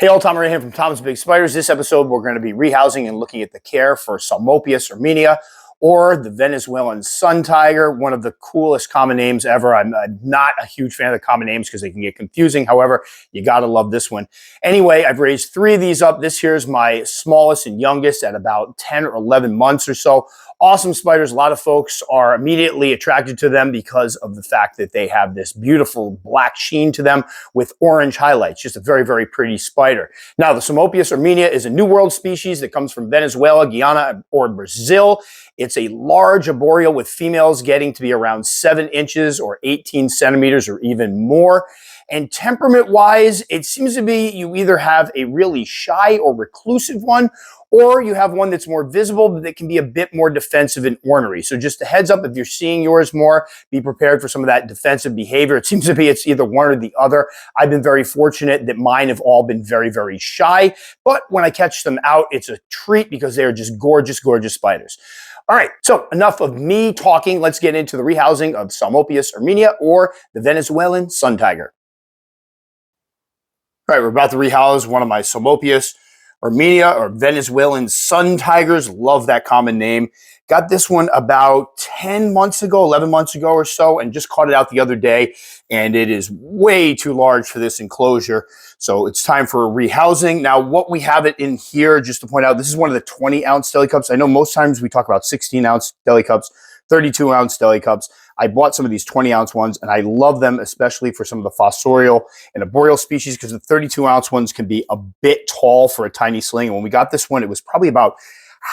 Hey all, Tom Ray here from Tom's Big Spiders. This episode we're going to be rehousing and looking at the care for Psalmopoeus, irminia, or the Venezuelan Suntiger, one of the coolest common names ever. I'm not a huge fan of the common names because they can get confusing. However, you got to love this one. Anyway, I've raised 3 of these up. This here's my smallest and youngest at about 10 or 11 months or so. Awesome spiders. A lot of folks are immediately attracted to them because of the fact that they have this beautiful black sheen to them with orange highlights. Just a very, very pretty spider. Now, the Psalmopoeus irminia is a New World species that comes from Venezuela, Guyana, or Brazil. It's a large arboreal with females getting to be around 7 inches or 18 centimeters or even more. And temperament-wise, it seems to be you either have a really shy or reclusive one, or you have one that's more visible, but that can be a bit more defensive and ornery. So just a heads up, if you're seeing yours more, be prepared for some of that defensive behavior. It seems to be it's either one or the other. I've been very fortunate that mine have all been very, very shy. But when I catch them out, it's a treat because they're just gorgeous, gorgeous spiders. All right, so enough of me talking. Let's get into the rehousing of Psalmopoeus irminia, or the Venezuelan Suntiger. All right, we're about to rehouse one of my Psalmopoeus irminia, or Venezuelan Suntigers. Love that common name. Got this one about 10 months ago, 11 months ago or so, and just caught it out the other day, and it is way too large for this enclosure. So it's time for a rehousing. Now, what we have it in here, just to point out, this is one of the 20-ounce deli cups. I know most times we talk about 16-ounce deli cups, 32-ounce deli cups. I bought some of these 20-ounce ones, and I love them, especially for some of the fossorial and arboreal species, because the 32-ounce ones can be a bit tall for a tiny sling. And when we got this one, it was probably about,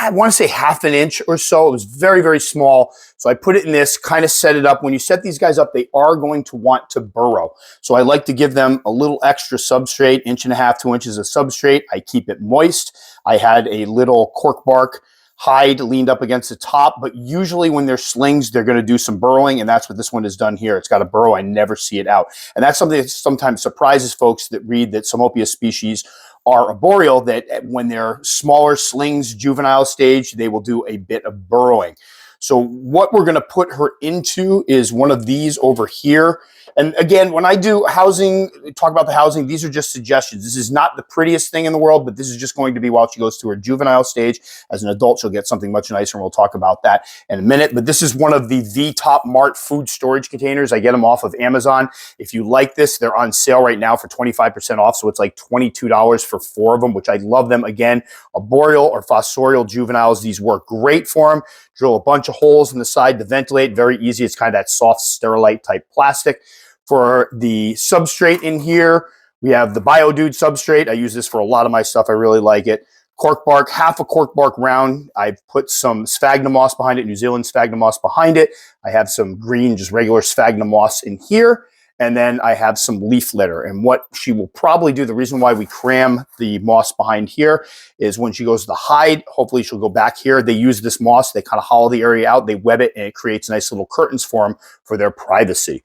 I want to say, half an inch or so. It was very, very small. So I put it in this, kind of set it up. When you set these guys up, they are going to want to burrow. So I like to give them a little extra substrate, 1.5 to 2 inches of substrate. I keep it moist. I had a little cork bark hide leaned up against the top, but usually when they're slings, they're going to do some burrowing, and that's what this one has done here. It's got a burrow. I never see it out. And that's something that sometimes surprises folks that read that Psalmopoeus species are arboreal, that when they're smaller slings, juvenile stage, they will do a bit of burrowing. So what we're going to put her into is one of these over here. And again, when I do housing, talk about the housing, these are just suggestions. This is not the prettiest thing in the world, but this is just going to be while she goes through her juvenile stage. As an adult, she'll get something much nicer, and we'll talk about that in a minute. But this is one of the Top Mart food storage containers. I get them off of Amazon. If you like this, they're on sale right now for 25% off. So it's like $22 for 4 of them, which I love them. Again, arboreal or fossorial juveniles, these work great for them. Drill a bunch of holes in the side to ventilate. Very easy. It's kind of that soft sterilite type plastic. For the substrate in here, we have the BioDude substrate. I use this for a lot of my stuff. I really like it. Cork bark, half a cork bark round. I've put some sphagnum moss behind it, New Zealand sphagnum moss behind it. I have some green, just regular sphagnum moss in here. And then I have some leaf litter. And what she will probably do, the reason why we cram the moss behind here is when she goes to hide, hopefully she'll go back here. They use this moss, they kind of hollow the area out, they web it, and it creates nice little curtains for them for their privacy.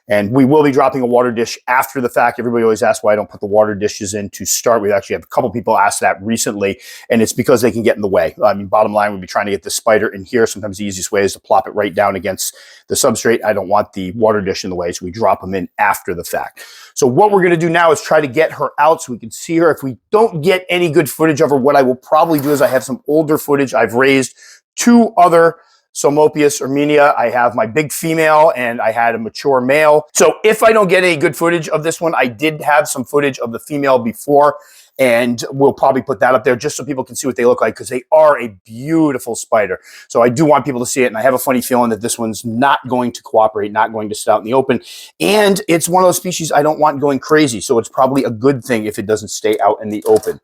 And we will be dropping a water dish after the fact. Everybody always asks why I don't put the water dishes in to start. We actually have a couple people ask that recently, and it's because they can get in the way. I mean, bottom line, we'd be trying to get the spider in here. Sometimes the easiest way is to plop it right down against the substrate. I don't want the water dish in the way, so we drop them in after the fact. So what we're going to do now is try to get her out so we can see her. If we don't get any good footage of her, what I will probably do is I have some older footage. I've raised 2 other Psalmopoeus irminia. I have my big female and I had a mature male. So if I don't get any good footage of this one, I did have some footage of the female before, and we'll probably put that up there just so people can see what they look like, because they are a beautiful spider. So I do want people to see it, and I have a funny feeling that this one's not going to cooperate, not going to sit out in the open. And it's one of those species I don't want going crazy, so it's probably a good thing if it doesn't stay out in the open.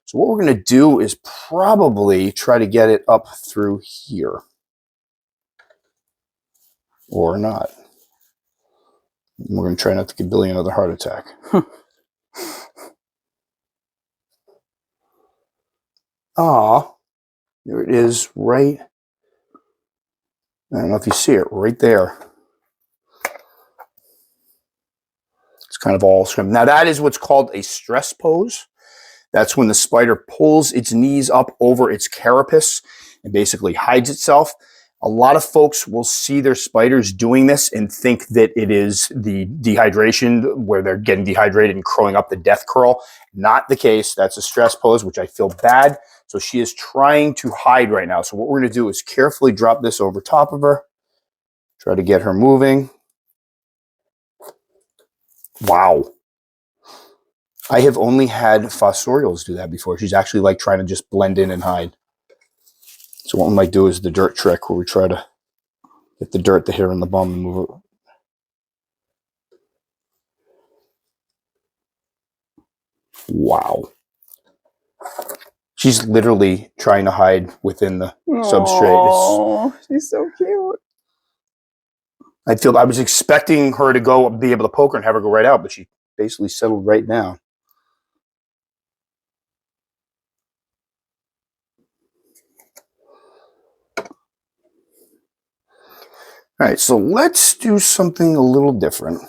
So what we're going to do is probably try to get it up through here. Or not. We're going to try not to give Billy another heart attack. Ah, there it is, right. I don't know if you see it, right there. It's kind of all scrum. Now that is what's called a stress pose. That's when the spider pulls its knees up over its carapace and basically hides itself. A lot of folks will see their spiders doing this and think that it is the dehydration where they're getting dehydrated and crowing up the death curl. Not the case. That's a stress pose, which I feel bad. So she is trying to hide right now. So what we're going to do is carefully drop this over top of her. Try to get her moving. Wow. I have only had fossorials do that before. She's actually like trying to just blend in and hide. So what we might do is the dirt trick where we try to get the dirt, the hair, and the bum and move it. Wow. She's literally trying to hide within the substrate. Oh, she's so cute. I was expecting her to go be able to poke her and have her go right out, but she basically settled right down. All right, so let's do something a little different.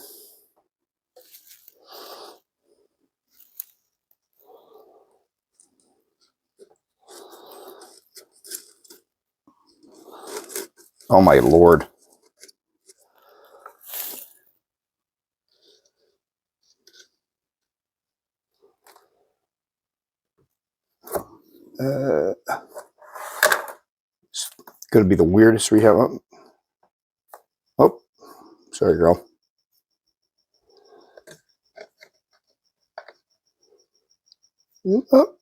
Oh my Lord. It's going to be the weirdest rehab. Oh, sorry, girl. Oh. All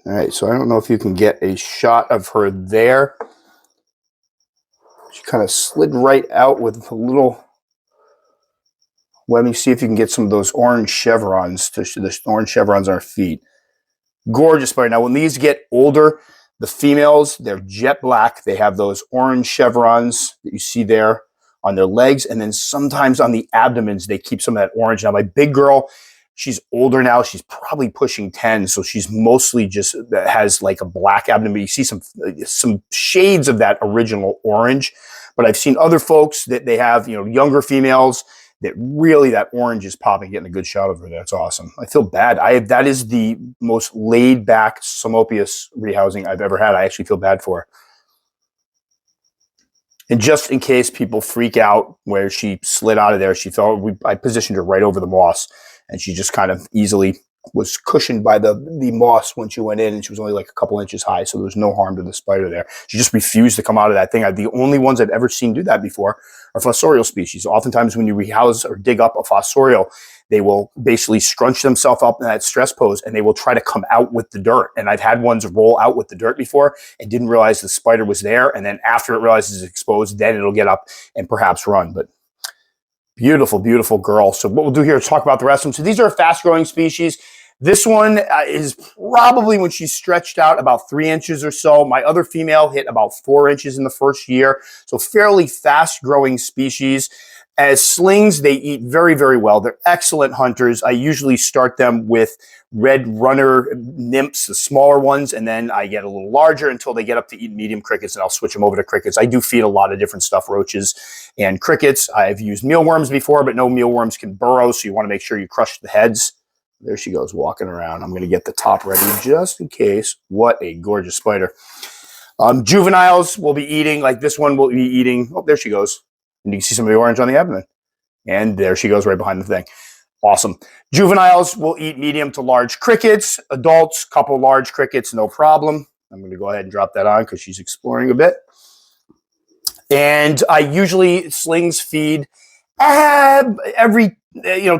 right, so I don't know if you can get a shot of her there. She kind of slid right out with a little. Let me see if you can get some of those orange chevrons, the orange chevrons on her feet. Gorgeous spider. Now, when these get older, the females, they're jet black. They have those orange chevrons that you see there on their legs. And then sometimes on the abdomens, they keep some of that orange. Now, my big girl, she's older now. She's probably pushing 10. So she's mostly just has like a black abdomen. You see some shades of that original orange. But I've seen other folks that they have, younger females that really that orange is popping, getting a good shot of her. That's awesome. I feel bad. That is the most laid back Psalmopoeus rehousing I've ever had. I actually feel bad for her. And just in case people freak out where she slid out of there, I positioned her right over the moss, and she just kind of easily was cushioned by the moss when she went in, and she was only like a couple inches high, so there was no harm to the spider there. She just refused to come out of that thing. The only ones I've ever seen do that before are fossorial species. Oftentimes when you rehouse or dig up a fossorial, they will basically scrunch themselves up in that stress pose, and they will try to come out with the dirt. And I've had ones roll out with the dirt before and didn't realize the spider was there, and then after it realizes it's exposed, then it'll get up and perhaps run. But beautiful, beautiful girl. So what we'll do here is talk about the rest of them. So these are fast-growing species. This one is probably, when she's stretched out, about 3 inches or so. My other female hit about 4 inches in the first year. So fairly fast-growing species. As slings, they eat very, very well. They're excellent hunters. I usually start them with red runner nymphs, the smaller ones, and then I get a little larger until they get up to eat medium crickets, and I'll switch them over to crickets. I do feed a lot of different stuff, roaches and crickets. I've used mealworms before, but no mealworms can burrow, so you want to make sure you crush the heads. There she goes, walking around. I'm going to get the top ready just in case. What a gorgeous spider. Juveniles will be eating, like this one will be eating. Oh, there she goes. And you can see some of the orange on the abdomen. And there she goes right behind the thing. Awesome. Juveniles will eat medium to large crickets. Adults, couple large crickets, no problem. I'm going to go ahead and drop that on because she's exploring a bit. And I usually slings feed every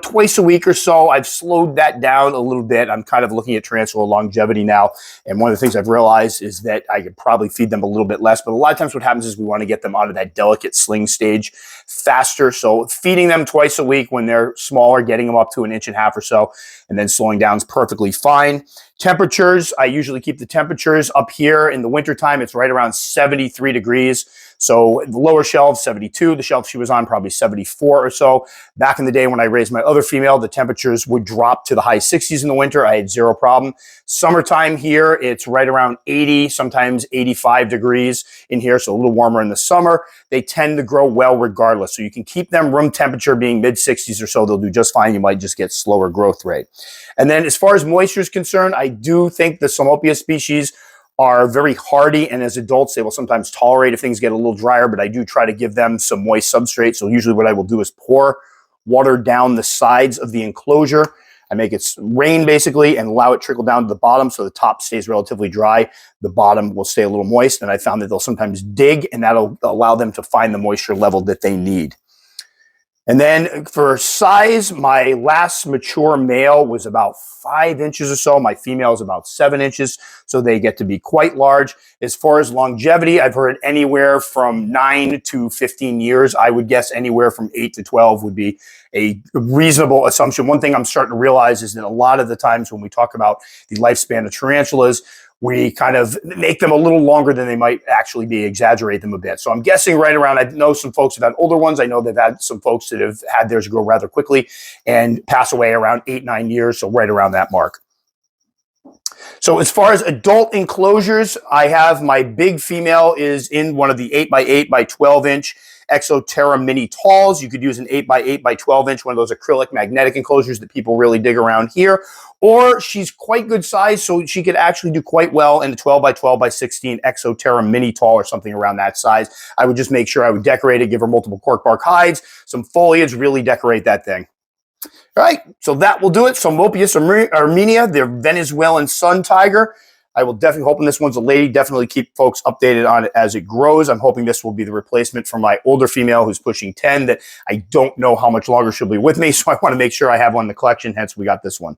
twice a week or so. I've slowed that down a little bit. I'm kind of looking at tarantula longevity now. And one of the things I've realized is that I could probably feed them a little bit less. But a lot of times what happens is we want to get them out of that delicate sling stage faster. So feeding them twice a week when they're smaller, getting them up to 1.5 inches or so, and then slowing down is perfectly fine. Temperatures, I usually keep the temperatures up here in the wintertime. It's right around 73 degrees. So the lower shelf, 72. The shelf she was on, probably 74 or so. Back in the day when I raised my other female, the temperatures would drop to the high 60s in the winter. I had zero problem. Summertime here, it's right around 80, sometimes 85 degrees in here, so a little warmer in the summer. They tend to grow well regardless. So you can keep them room temperature being mid-60s or so. They'll do just fine. You might just get slower growth rate. And then as far as moisture is concerned, I do think the Psalmopoeus species are very hardy, and as adults, they will sometimes tolerate if things get a little drier, but I do try to give them some moist substrate. So usually what I will do is pour water down the sides of the enclosure. I make it rain basically and allow it trickle down to the bottom so the top stays relatively dry. The bottom will stay a little moist, and I found that they'll sometimes dig, and that'll allow them to find the moisture level that they need. And then for size, my last mature male was about 5 inches or so. My female is about 7 inches, so they get to be quite large. As far as longevity, I've heard anywhere from 9 to 15 years. I would guess anywhere from 8 to 12 would be a reasonable assumption. One thing I'm starting to realize is that a lot of the times when we talk about the lifespan of tarantulas, we kind of make them a little longer than they might actually be, exaggerate them a bit. So I'm guessing right around, I know some folks have had older ones. I know they've had some folks that have had theirs grow rather quickly and pass away around 8, 9 years. So right around that mark. So as far as adult enclosures, I have my big female is in one of the 8x8 by 12 inch Exoterra mini talls. You could use an 8x8 by 12 inch, one of those acrylic magnetic enclosures that people really dig around here. Or she's quite good size, so she could actually do quite well in a 12 by 12 by 16 Exoterra mini tall or something around that size. I would just make sure I would decorate it, give her multiple cork bark hides, some foliage, really decorate that thing. All right, so that will do it. Psalmopoeus irminia, their Venezuelan Suntiger. I will definitely, hoping this one's a lady, definitely keep folks updated on it as it grows. I'm hoping this will be the replacement for my older female who's pushing 10 that I don't know how much longer she'll be with me, so I want to make sure I have one in the collection, hence we got this one.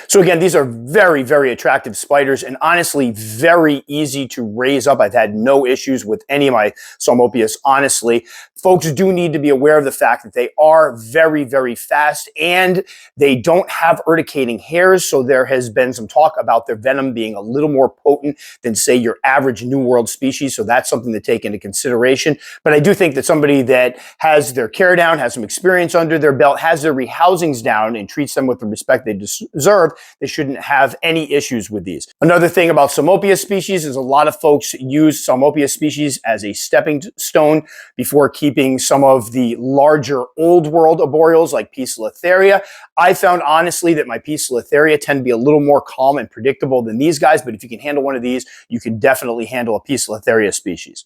So again, these are very, very attractive spiders and honestly very easy to raise up. I've had no issues with any of my Psalmopoeus, honestly. Folks do need to be aware of the fact that they are very, very fast and they don't have urticating hairs. So there has been some talk about their venom being a little more potent than, say, your average New World species. So that's something to take into consideration. But I do think that somebody that has their care down, has some experience under their belt, has their rehousings down and treats them with the respect they deserve, they shouldn't have any issues with these. Another thing about Psalmopoeus species is a lot of folks use Psalmopoeus species as a stepping stone before keeping some of the larger old world arboreals like Poecilotheria. I found honestly that my Poecilotheria tend to be a little more calm and predictable than these guys, but if you can handle one of these, you can definitely handle a Poecilotheria species.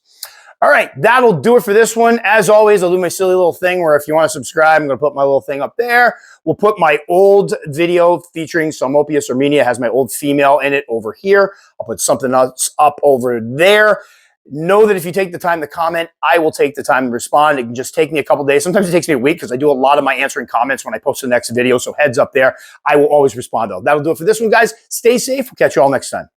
All right, that'll do it for this one. As always, I'll do my silly little thing where if you want to subscribe, I'm going to put my little thing up there. We'll put my old video featuring Psalmopoeus irminia, has my old female in it over here. I'll put something else up over there. Know that if you take the time to comment, I will take the time to respond. It can just take me a couple days. Sometimes it takes me a week because I do a lot of my answering comments when I post the next video. So heads up there. I will always respond though. That'll do it for this one, guys. Stay safe. We'll catch you all next time.